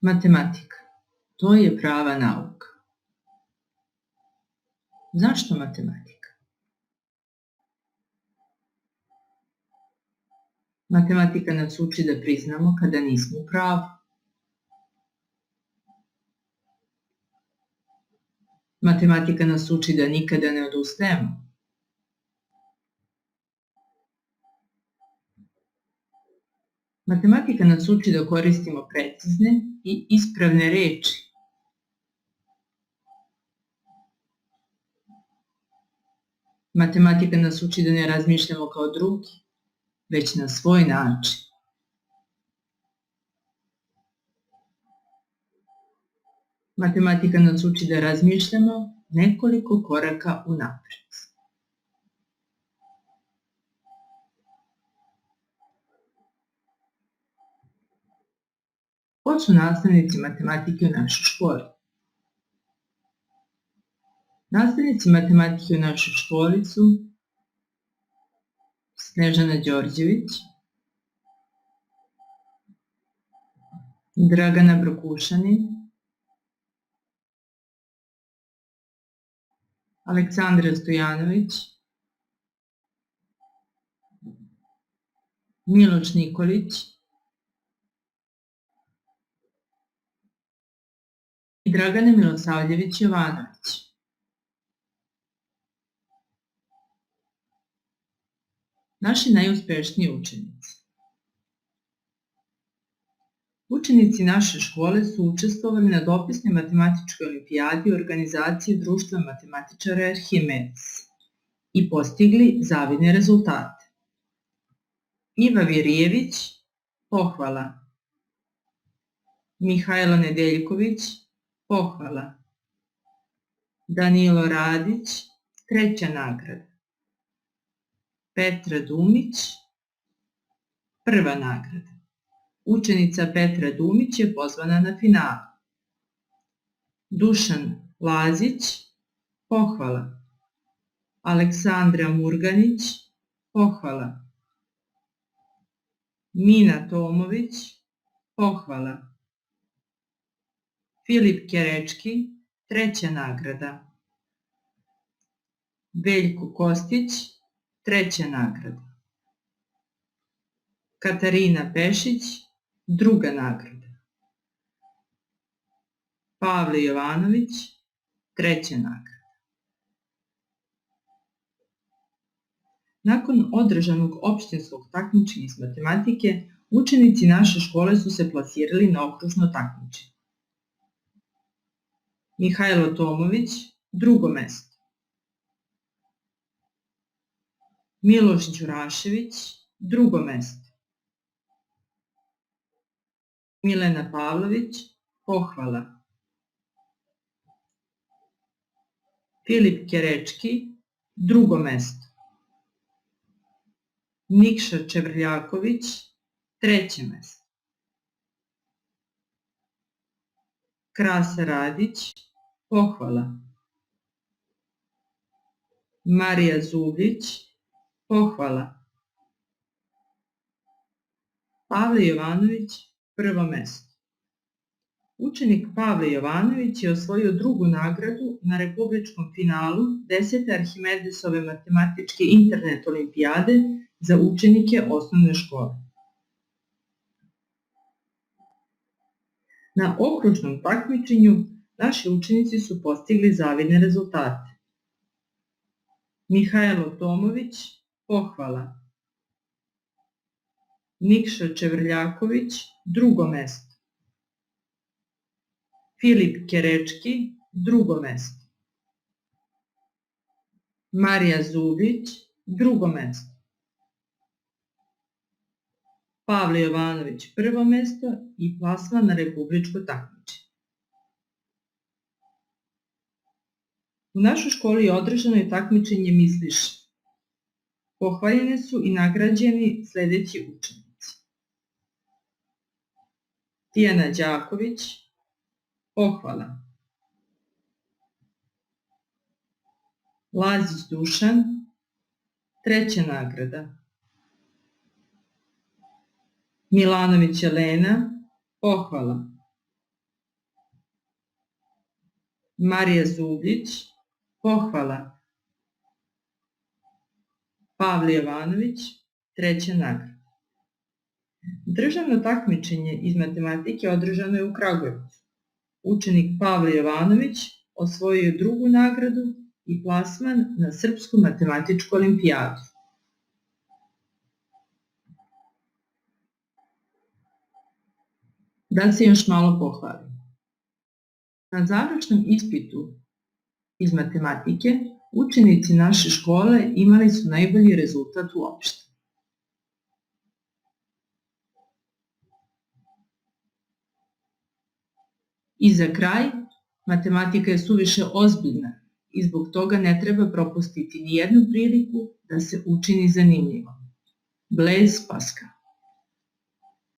Matematika. To je prava nauka. Zašto matematika? Matematika nas uči da priznamo kada nismo u pravu. Matematika nas uči da nikada ne odustajemo. Matematika nas uči da koristimo precizne i ispravne reči. Matematika nas uči da ne razmišljamo kao drugi, već na svoj način. Matematika nas uči da razmišljamo nekoliko koraka unapred. Ko su nastavnici matematike u našoj školi? Nastavnici matematike u našoj školi su Snežana Đorđević, Dragana Brokušanin, Aleksandra Stojanović, Miloš Nikolić i Dragana Milosavljević Jovanović. Naši najuspešniji učenici. Učenici naše škole su učestvovali na dopisnoj matematičkoj olimpijadi u organizaciji Društva matematičara Arhimedes i postigli zavidne rezultate. Iva Vjerijević, pohvala. Mihajlo Nedeljković, pohvala. Danilo Radić, 3. nagrada. Petra Dumić, 1. nagrada. Učenica Petra Dumić je pozvana na finalu. Dušan Lazić, pohvala. Aleksandra Murganić, pohvala. Mina Tomović, pohvala. Filip Kerečki, 3. nagrada. Veljko Kostić, 3. nagrada. Katarina Pešić, 2. nagrada. Pavle Jovanović, 3. nagrada. Nakon održanog opštinskog takmičenja iz matematike, učenici naše škole su se plasirali na okružno takmičenje. Mihajlo Tomović, 2. mesto. Miloš Đurašević, 2. mesto. Milena Pavlović, pohvala. Filip Kerečki, 2. mesto. Nikša Čevrljaković, 3. mesto. Krasa Radić, pohvala. Marija Zublić, pohvala. Pavle Jovanović, 1. mesto. Učenik Pavle Jovanović je osvojio 2. nagradu na republičkom finalu 10. Arhimedesove matematičke internet olimpijade za učenike osnovne škole. Na okružnom takmičenju naši učenici su postigli zavidne rezultate. Mihajlo Tomović, pohvala. Nikša Čevrljaković, 2. mesto. Filip Kerečki, 2. mesto. Marija Zublić, 2. mesto. Pavle Jovanović, 1. mesto i plasman na republičko takmičenje. U našoj školi je održano i takmičenje Misliš. Pohvaljeni su i nagrađeni sledeći učenici. Tijana Đaković, pohvala. Lazić Dušan, 3. nagrada. Milanović Elena, pohvala. Marija Zubljić, pohvala. Pavle Jovanović, treća nagrada. Državno takmičenje iz matematike održano je u Kragujevcu. Učenik Pavle Jovanović osvojio je drugu nagradu i plasman na Srpsku matematičku olimpijadu. Da se još malo pohvalim. Na završnom ispitu iz matematike učenici naše škole imali su najbolji rezultat uopšte. I za kraj, matematika je suviše ozbiljna i zbog toga ne treba propustiti ni jednu priliku da se učini zanimljivo. Blaise Pascal.